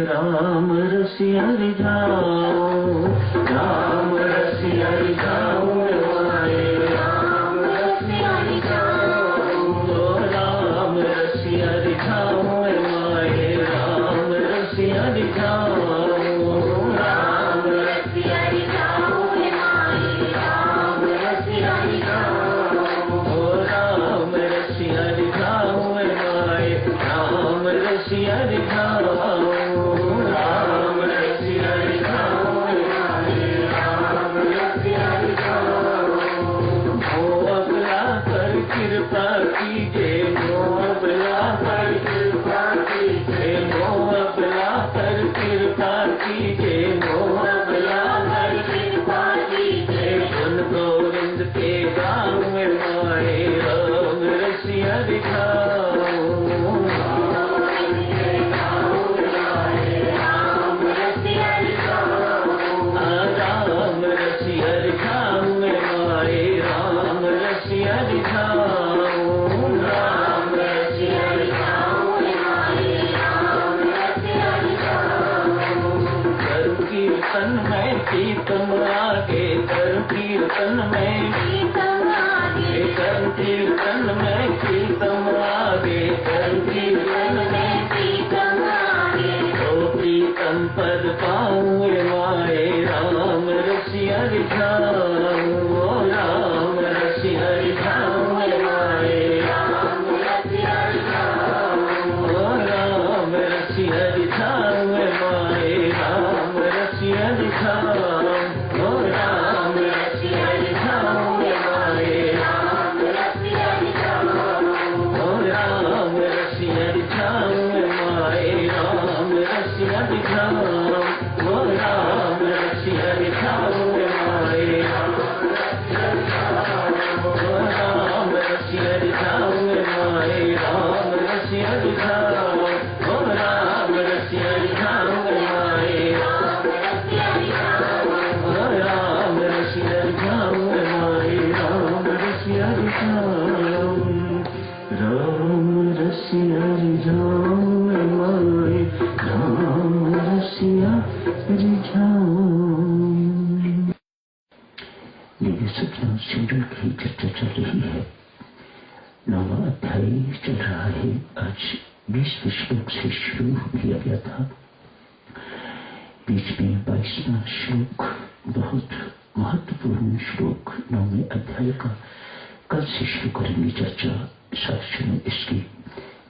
राम रसिया रिझाओ, राम रसिया रिझाओ माए, राम रसिया रिझाओ, राम रसिया रिझाओ माए, राम रसिया रिझाओ, राम रसिया रिझाओ माए, राम रसिया रिझाओ, राम रसिया रिझाओ माए, राम रसिया रिझाओ, राम रसिया रिझाओ माए, राम रसिया रिझाओ। भो अबला पर कृपा कीजे, भो अबला पर कृपा कीजे, भो अबला पर कृपा कीजे, भो अबला पर कृपा कीजे। गुण गोविंद के गाँव में माए, राम रसिया रिझाओ, कीर्तन आगे कर कीर्तन में, कीर्तन आगे कर कीर्तन में, कीर्तन आगे कर कीर्तन में, कीर्तन आगे। तो प्रीतम पद पाऊँ माए, राम रसिया रिझाओ, राम रसिया रिझाओ माए, राम रसिया रिझाओ, राम रसिया रिझाओ माए, राम रसिया रिझाओ, राम रसिया रिझाओ माए, राम रसिया रिझाओ, राम रसिया रिझाओ माए, राम रसिया रिझाओ, राम रसिया रिझाओ माए, राम रसिया रिझाओ माए, राम रसिया रिझाओ, राम रसिया रिझाओ माए, राम रसिया रिझाओ माए, राम रसिया रिझाओ, राम रसिया रिझाओ माए, राम रसिया रिझाओ। ये सत्संग सिमरन की चर्चा चल रही है, 9वां अध्याय चल रहा है। आज 20वें श्लोक से शुरू किया गया था। बीच में 22वां श्लोक, बहुत महत्वपूर्ण श्लोक 9वें अध्याय का, कल से शुरू करेंगे चर्चा। साथियों में इसकी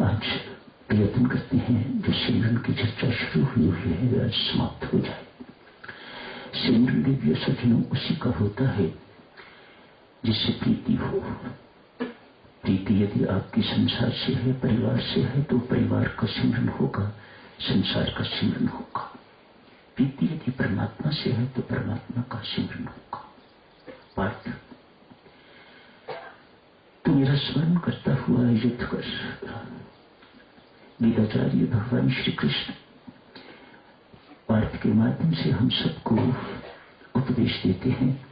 आज प्रयत्न करते हैं जो सिमरन की चर्चा शुरू हुई है आज समाप्त हो जाए। सिमरन दिव्य सज्जनों उसी का होता है जिससे प्रीति हो। प्रीति यदि आपकी संसार से है, परिवार से है, तो परिवार का सिमरन होगा, संसार का सिमरन होगा। प्रीति यदि परमात्मा से है तो परमात्मा का सिमरन होगा। पार्थ, तू मेरा स्मरण करता हुआ युद्ध कर। गीताचार्य भगवान श्री कृष्ण पार्थ के माध्यम से हम सबको उपदेश देते हैं,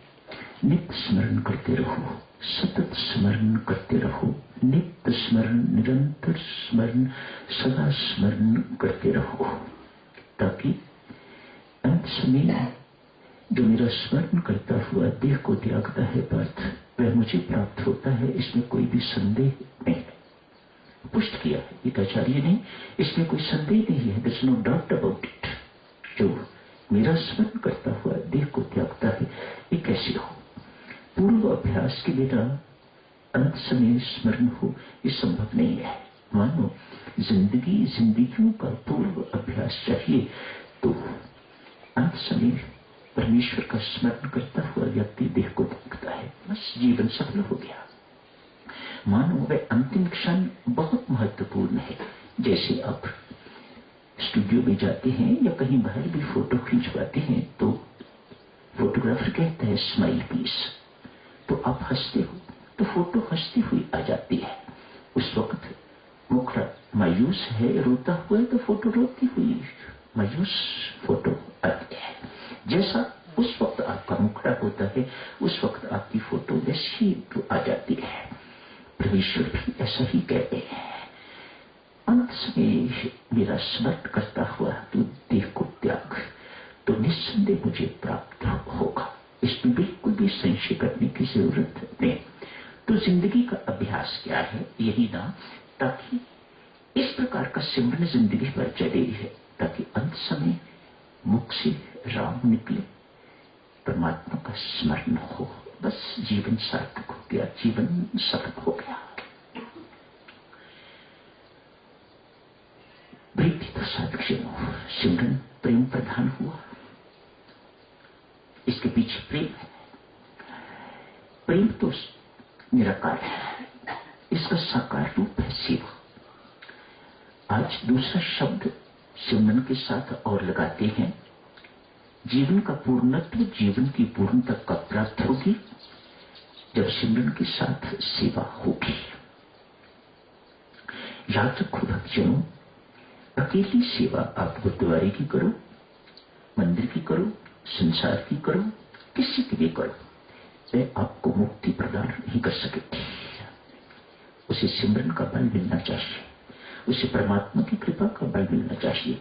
नित्य स्मरण करते रहो, सतत स्मरण करते रहो, नित्य स्मरण, निरंतर स्मरण, सदा स्मरण करते रहो, ताकि अंत समय जो मेरा स्मरण करता हुआ देह को त्यागता है पार्थ, वह मुझे प्राप्त होता है, इसमें कोई भी संदेह नहीं है। पुष्ट किया है गीताचार्य ने, इसमें कोई संदेह नहीं है, there's no doubt about it। जो मेरा स्मरण करता हुआ देह को त्यागता है, ये कैसे हो? पूर्व अभ्यास के बिना अंत समय स्मरण हो, ये संभव नहीं है। मानो जिंदगियों का पूर्व अभ्यास चाहिए, तो अंत समय परमेश्वर का स्मरण करता हुआ व्यक्ति देह को त्यागता है, बस जीवन सफल हो गया। मानो वह अंतिम क्षण बहुत महत्वपूर्ण है। जैसे आप स्टूडियो में जाते हैं या कहीं बाहर भी फोटो खिंचवाते हैं, तो फोटोग्राफर कहता है स्माइल प्लीज, तो आप हंसते हो तो फोटो हंसती हुई आ जाती है। उस वक्त मुखड़ा मायूस है, रोता हुआ है, तो फोटो रोती हुई मायूस फोटो आती है। जैसा उस वक्त आपका मुखड़ा होता है, उस वक्त आपकी फोटो वैसी तो आ जाती है। परमेश्वर भी ऐसा ही कहते हैं, अंत में मेरा स्मरण करता हुआ तू देह निस्संदेह मुझे प्राप्त होगा, इसमें बिल्कुल भी संशय करने की जरूरत नहीं। तो जिंदगी का अभ्यास क्या है? यही ना, ताकि इस प्रकार का सिमरन जिंदगी भर चले है, ताकि अंत समय मुख से राम निकले, परमात्मा का स्मरण हो, बस जीवन सार्थक हो गया, जीवन सफल हो गया। प्रीति तो साधक सिमरन प्रेम प्रधान हुआ, इसके पीछे प्रेम है। प्रेम तो निराकार है, इसका साकार रूप है सेवा। आज दूसरा शब्द सिमरन के साथ और लगाते हैं, जीवन का पूर्णत्व, जीवन की पूर्णता कब प्राप्त होगी? जब सिमरन के साथ सेवा होगी। याद रखो भक्तजनों, अकेली सेवा आप गुरुद्वारे की करो, मंदिर की करो, संसार की करो, किसी की भी करो, वह आपको मुक्ति प्रदान नहीं कर सकेगी। उसे सिमरन का बल मिलना चाहिए, उसे परमात्मा की कृपा का बल मिलना चाहिए,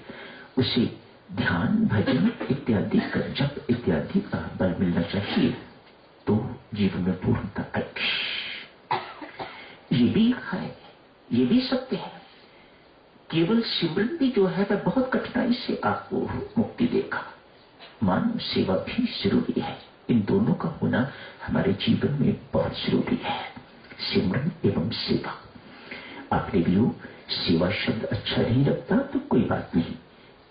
उसे ध्यान, भजन इत्यादि का, जप इत्यादि का बल मिलना चाहिए, तो जीवन में पूर्णता आएगी। ये भी है, ये भी सत्य है, केवल सिमरन भी जो है वह बहुत कठिनाई से आपको मुक्ति देगा। मानव सेवा भी जरूरी है, इन दोनों का होना हमारे जीवन में बहुत जरूरी है, सिमरन एवं सेवा। आपने भी सेवा शब्द अच्छा नहीं लगता तो कोई बात नहीं,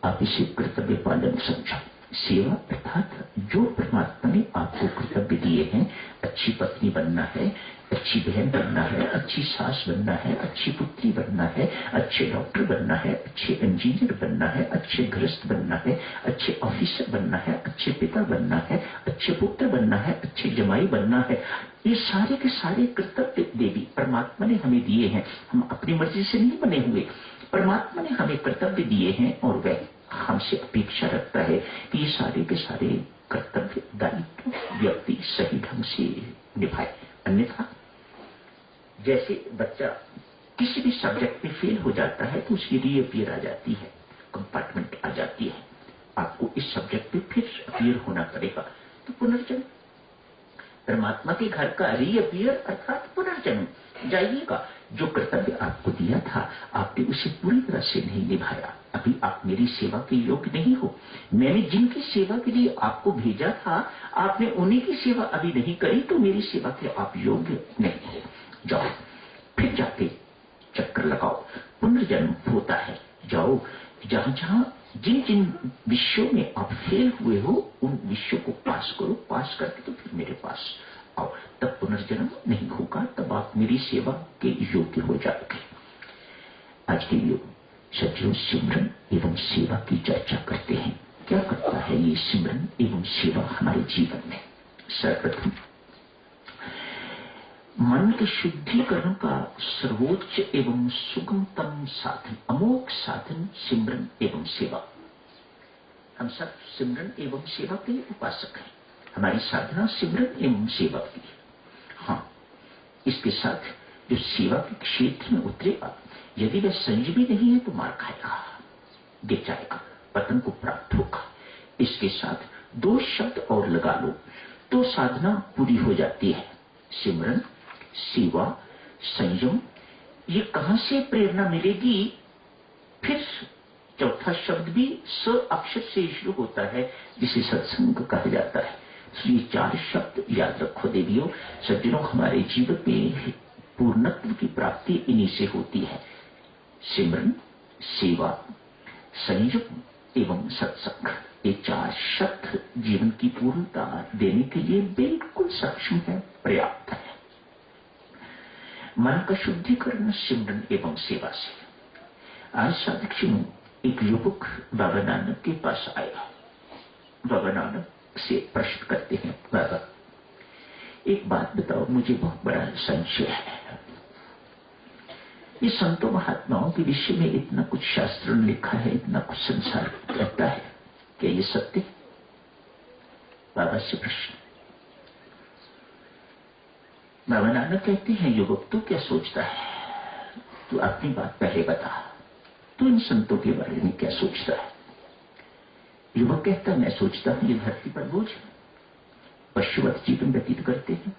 आप इसे कर्तव्य पालन समझो। सेवा अर्थात जो परमात्मा ने आपको कर्तव्य दिए हैं, अच्छी पत्नी बनना है, अच्छी बहन बनना है, अच्छी सास बनना है, अच्छी पुत्री बनना है, अच्छे डॉक्टर बनना है, अच्छे इंजीनियर बनना है, अच्छे गृहस्थ बनना है, अच्छे ऑफिसर बनना है, अच्छे पिता बनना है, अच्छे पुत्र बनना है, अच्छे जमाई बनना है। ये सारे के सारे कर्तव्य देवी परमात्मा ने हमें दिए हैं, हम अपनी मर्जी से नहीं बने हुए। परमात्मा ने हमें कर्तव्य दिए हैं और वह हमसे अपेक्षा रखता है कि ये सारे के सारे कर्तव्य दायित्व व्यक्ति सही ढंग से निभाए। अन्यथा जैसे बच्चा किसी भी सब्जेक्ट में फेल हो जाता है तो उसकी रीअपियर आ जाती है, कंपार्टमेंट आ जाती है, आपको इस सब्जेक्ट में फिर अपीयर होना पड़ेगा। तो पुनर्जन्म, परमात्मा के घर का रीअपियर अर्थात पुनर्जन्म। जाइएगा, जो कर्तव्य आपको दिया था आपने उसे पूरी तरह से नहीं निभाया, अभी आप मेरी सेवा के योग्य नहीं हो। मैंने जिनकी सेवा के लिए आपको भेजा था आपने उन्हीं की सेवा अभी नहीं करी, तो मेरी सेवा के आप योग्य नहीं हो। जाओ, फिर जाके चक्कर लगाओ, पुनर्जन्म होता है। जाओ, जहां जहां जिन जिन विषयों में आप फेल हुए हो उन विषयों को पास करो, पास करके तो फिर मेरे पास आओ, तब पुनर्जन्म नहीं होगा, तब आप मेरी सेवा के योग्य हो जाओगे। आज के लिए सज्जनों सिमरन एवं सेवा की चर्चा करते हैं। क्या करता है ये सिमरन एवं सेवा हमारे जीवन में? सर्वप्रथम मन के शुद्धिकरण का सर्वोच्च एवं सुगमतम साधन, अमोघ साधन सिमरन एवं सेवा। हम सब सिमरन एवं सेवा के उपासक हैं, हमारी साधना सिमरन एवं सेवा की। हाँ, इसके साथ जो सेवा के क्षेत्र में उतरेगा, यदि वह संयमी नहीं है तो मार खाएगा, गिर जाएगा, पतन को प्राप्त होगा। इसके साथ दो शब्द और लगा लो तो साधना पूरी हो जाती है। सिमरन, सेवा, संयम, ये कहां से प्रेरणा मिलेगी? फिर चौथा शब्द भी स अक्षर से शुरू होता है जिसे सत्संग कहा जाता है। तो ये चार शब्द याद रखो देवियों, सज्जनों, हमारे जीवन में पूर्णत्व की प्राप्ति इन्हीं से होती है। सिमरन, सेवा, संयम एवं सत्संग, ये चार शब्द जीवन की पूर्णता देने के लिए बिल्कुल सक्षम है, पर्याप्त है। मन का शुद्धिकरण सिमरन एवं सेवा से। आज साधक एक युवक बाबा नानक के पास आया। बाबा नानक से प्रश्न करते हैं, बाबा एक बात बताओ, मुझे बहुत बड़ा संशय है। ये संतों महात्माओं के विषय में इतना कुछ शास्त्रों में लिखा है, इतना कुछ संसार कहता है, क्या ये सत्य? बाबा से प्रश्न। बाबा नानक कहते हैं, युवक तू क्या सोचता है? तू अपनी बात पहले बता, तू इन संतों के बारे में क्या सोचता है? युवक कहता मैं सोचता हूं ये धरती पर बोझ है, पशुवत जीवन व्यतीत करते हैं,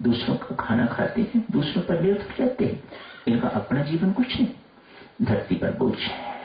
दूसरों का खाना खाते हैं, दूसरों पर निर्भर रहते हैं, इनका अपना जीवन कुछ नहीं, धरती पर बोझ है।